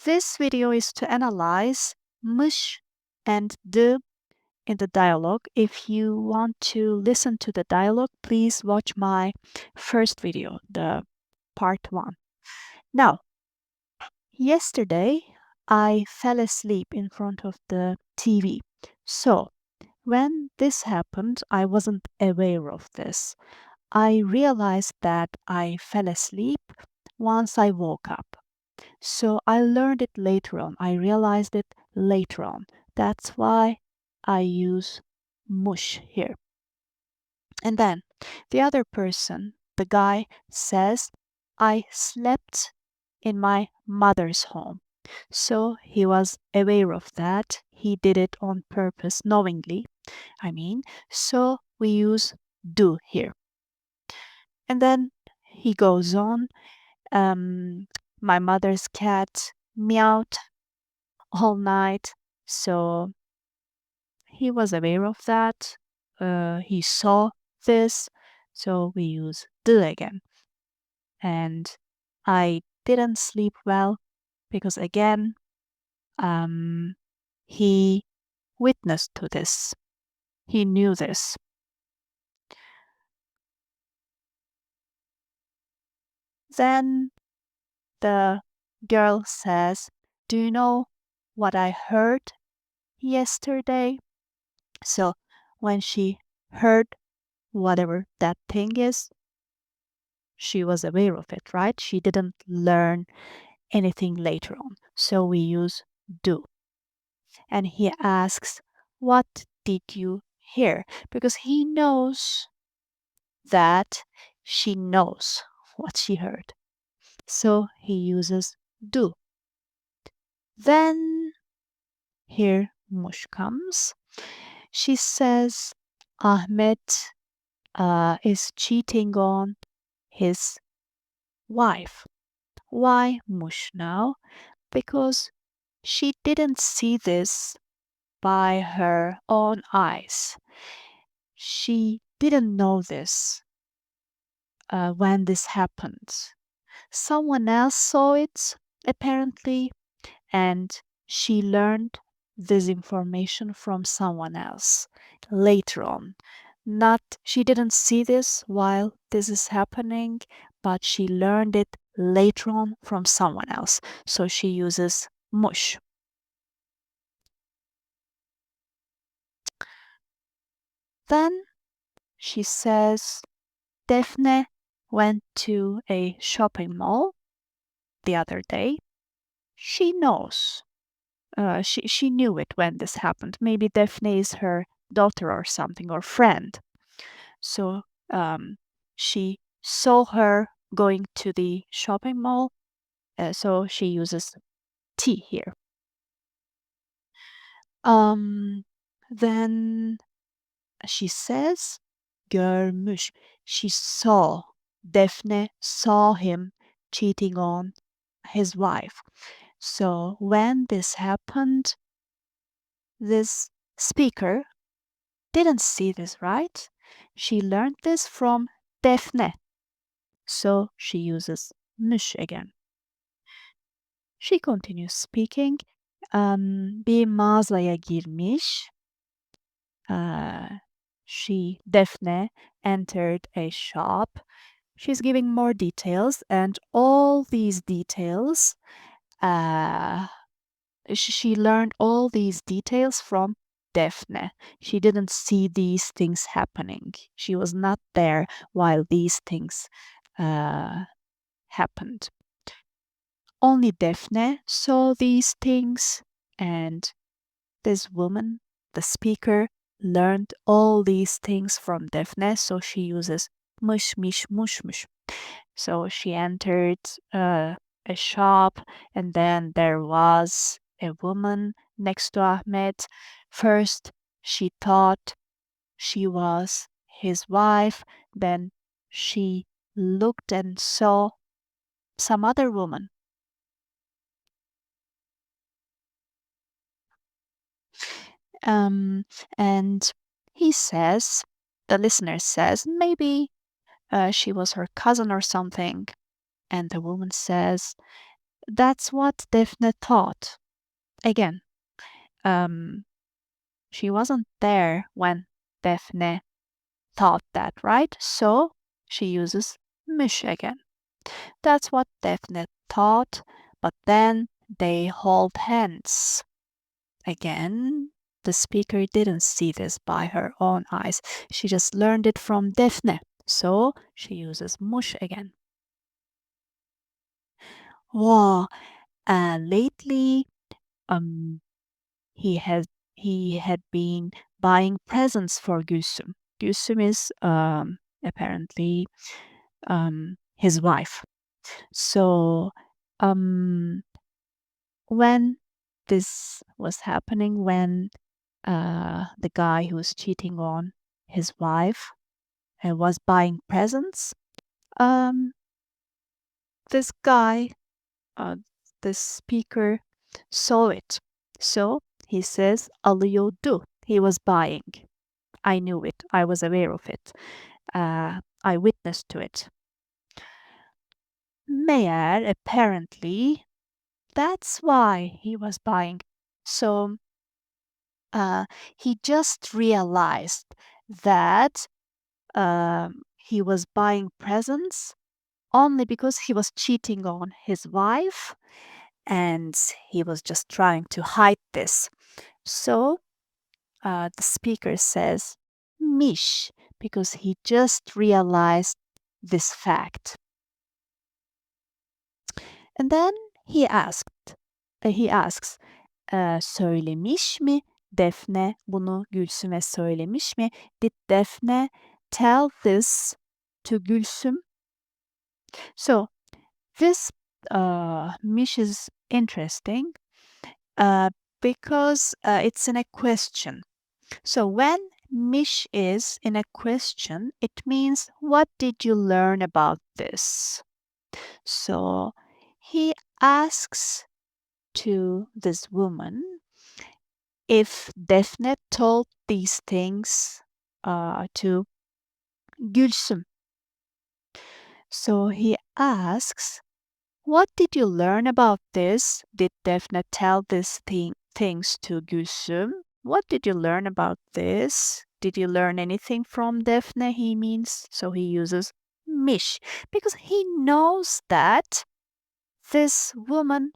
This video is to analyze mush and the in the dialogue. If you want to listen to the dialogue, please watch my first video, the part 1. Now, yesterday I fell asleep in front of the TV. So, when this happened, I wasn't aware of this. I realized that I fell asleep once I woke up. So I learned it later on. I realized it later on. That's why I use mush here. And then the other person, the guy, says, I slept in my mother's home. So he was aware of that. He did it on purpose, knowingly, I mean. So we use do here. And then he goes on, my mother's cat meowed all night. So he was aware of that. He saw this. So we use do again. And I didn't sleep well because, again, he witnessed to this. He knew this. Then the girl says, do you know what I heard yesterday? So when she heard whatever that thing is, she was aware of it, right? She didn't learn anything later on. So we use do. And he asks, what did you hear? Because he knows that she knows what she heard. So he uses do. Then here Mush comes. She says Ahmed is cheating on his wife. Why Mush now? Because she didn't see this by her own eyes. She didn't know this when this happened. Someone else saw it, apparently, and she learned this information from someone else later on. Not, she didn't see this while this is happening, but she learned it later on from someone else. So she uses mush. Then she says Daphne went to a shopping mall the other day. She knows. She knew it when this happened. Maybe Daphne is her daughter or something, or friend. So she saw her going to the shopping mall. So she uses T here. Then she says görmüş. She saw. Daphne saw him cheating on his wife. So when this happened, this speaker didn't see this, right? She learned this from Daphne. So she uses müş again. She continues speaking. Bir mağazaya girmiş. Daphne entered a shop. She's giving more details, and all these details, she learned all these details from Daphne. She didn't see these things happening. She was not there while these things happened. Only Daphne saw these things, and this woman, the speaker, learned all these things from Daphne, so she uses mush, mish, mush, mush. So she entered a shop, and then there was a woman next to Ahmed. First, she thought she was his wife, then she looked and saw some other woman. And he says, the listener says, maybe she was her cousin or something. And the woman says, That's what Defne thought. Again, um, she wasn't there when Defne thought that, right? So she uses mush again. That's what Defne thought, but then they hold hands. Again, the speaker didn't see this by her own eyes. She just learned it from Defne. So she uses mush again. Wow. Lately, um, he has he had been buying presents for Gülsüm. Gülsüm is apparently his wife. So um, when this was happening, when the guy who was cheating on his wife was buying presents, um, this guy, uh, this speaker, saw it. So he says, alıyordu. He was buying. I knew it. I was aware of it. I witnessed to it. Meğer, apparently, that's why he was buying. So uh, he just realized that he was buying presents only because he was cheating on his wife and he was just trying to hide this. So the speaker says Mish because he just realized this fact. And then he asks, söylemiş mi Defne bunu Gülsüm'e söylemiş mi? Did Defne tell this to Gülsüm? So this Mish is interesting because it's in a question. So when Mish is in a question, it means what did you learn about this? So he asks to this woman if Defne told these things to Gülsüm. So he asks, what did you learn about this? Did Defne tell things to Gülsüm? What did you learn about this? Did you learn anything from Defne? He means, so he uses Mish because he knows that this woman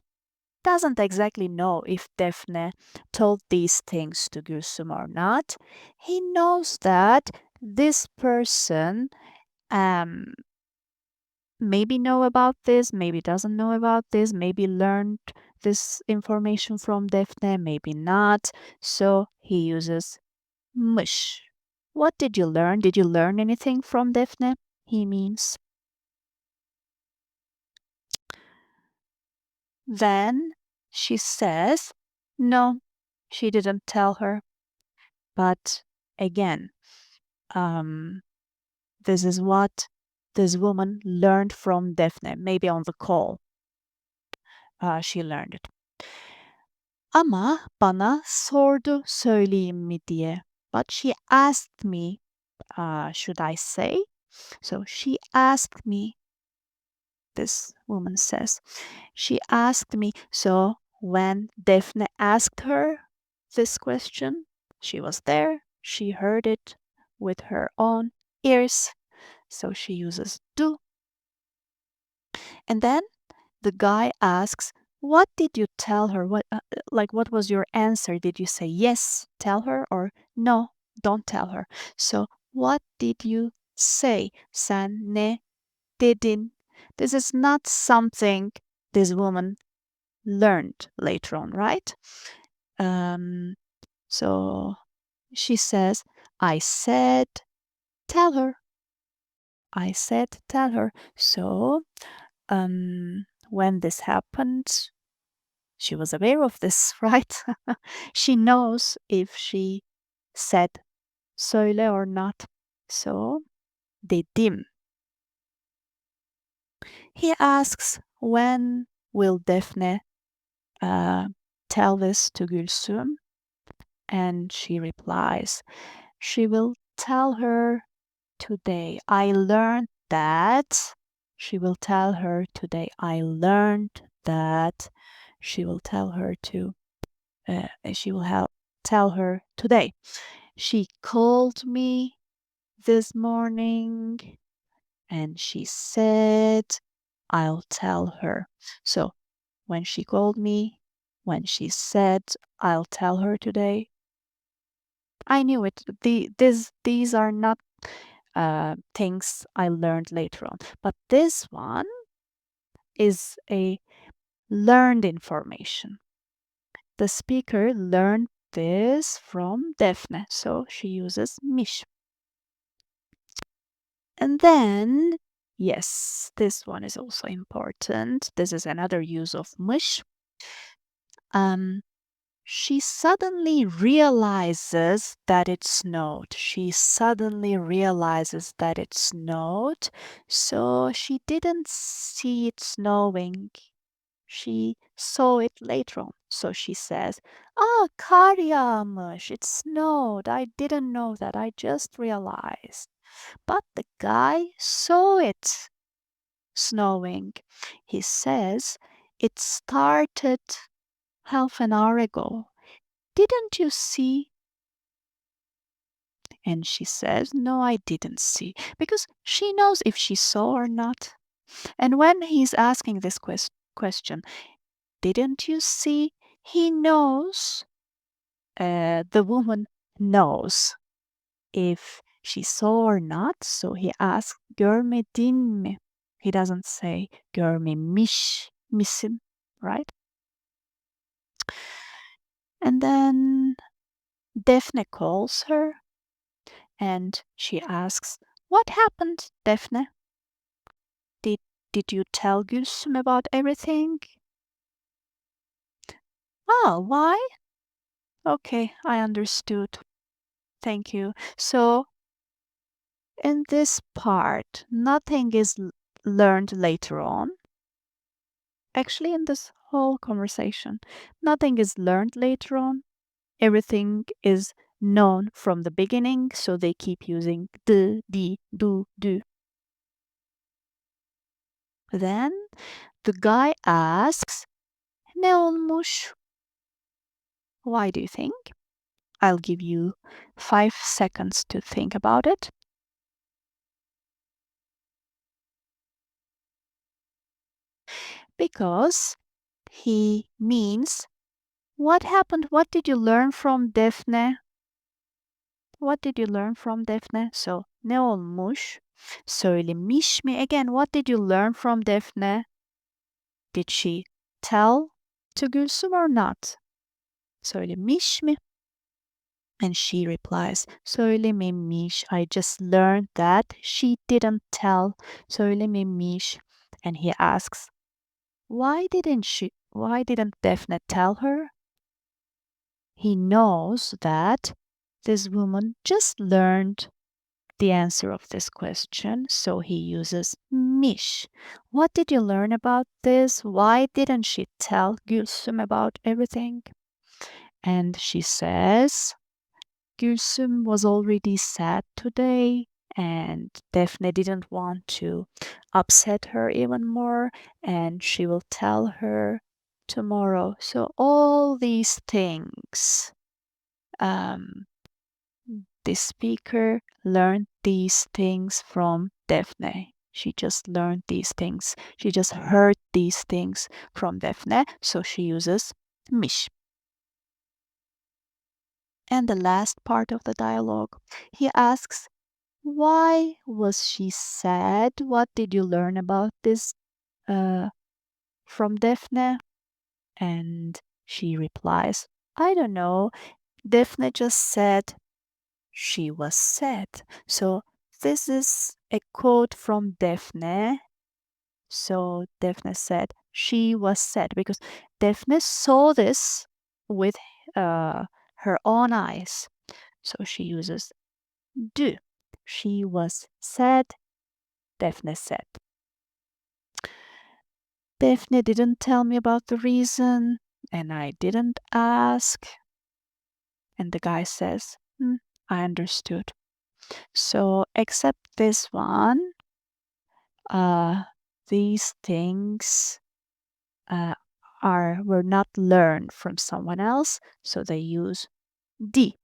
doesn't exactly know if Defne told these things to Gülsüm or not. He knows that this person um, maybe know about this, maybe doesn't know about this, maybe learned this information from Defne, maybe not. So he uses mush. What did you learn? Did you learn anything from Defne? He means. Then she says, no, she didn't tell her. But again, um, this is what this woman learned from Defne. Maybe on the call, she learned it. Ama bana sordu söyleyeyim mi diye. But she asked me, should I say? So she asked me, this woman says, she asked me. So when Defne asked her this question, she was there, she heard it with her own ears. So she uses do. And then the guy asks, what did you tell her? What was your answer? Did you say yes, tell her, or no, don't tell her? So what did you say? Sen ne dedin? This is not something this woman learned later on, right? So she says, I said, tell her. I said, tell her. So when this happened, she was aware of this, right? She knows if she said söyle or not. So dedim. He asks, when will Defne tell this to Gülsüm? And she replies, she will tell her today. I learned that. She will tell her today. I learned that she will tell her to. She will tell her today. She called me this morning and she said I'll tell her. So when she called me, when she said I'll tell her today, I knew it. These are not things I learned later on, but this one is a learned information. The speaker learned this from Daphne, so she uses mish. And then, yes, this one is also important. This is another use of mush. Um, she suddenly realizes that it snowed. She suddenly realizes that it snowed, so she didn't see it snowing. She saw it later on. So she says, "Ah, kar yağmış. It snowed. I didn't know that. I just realized." But the guy saw it snowing. He says, "It started half an hour ago. Didn't you see?" And she says, "No, I didn't see." Because she knows if she saw or not. And when he's asking this question, "Didn't you see?" He knows, the woman knows if she saw or not. So he asks, "Görmedin mi?" He doesn't say görmemiş misin, right? And then Daphne calls her and she asks, "What happened, Daphne? Did did you tell Gülsüm about everything?" "Oh, why? Okay, I understood. Thank you." So in this part, nothing is learned later on. Actually, in this whole conversation, nothing is learned later on. Everything is known from the beginning, so they keep using the, di, do. Then the guy asks, "Ne olmuş?" Why do you think? I'll give you 5 seconds to think about it. Because he means, what happened? What did you learn from Defne? What did you learn from Defne? So, ne olmuş? Söylemiş mi? Again, what did you learn from Defne? Did she tell to Gülsüm or not? Söylemiş mi? And she replies, söylememiş. I just learned that she didn't tell. Söylememiş. And he asks, why didn't Defne tell her? He knows that this woman just learned the answer of this question, so he uses miş. What did you learn about this? Why didn't she tell Gülsüm about everything? And she says, Gülsüm was already sad today, and Defne didn't want to upset her even more, and she will tell her tomorrow. So all these things, um, the speaker learned these things from Defne. She just learned these things. She just heard these things from Defne, so she uses miş. And the last part of the dialogue, he asks, why was she sad? What did you learn about this from Defne? And she replies, I don't know. Defne just said she was sad. So this is a quote from Defne. So Defne said she was sad because Defne saw this with her own eyes. So she uses do. She was sad, Defne said. Defne didn't tell me about the reason, and I didn't ask. And the guy says, I understood. So, except this one, these things were not learned from someone else, so they use die.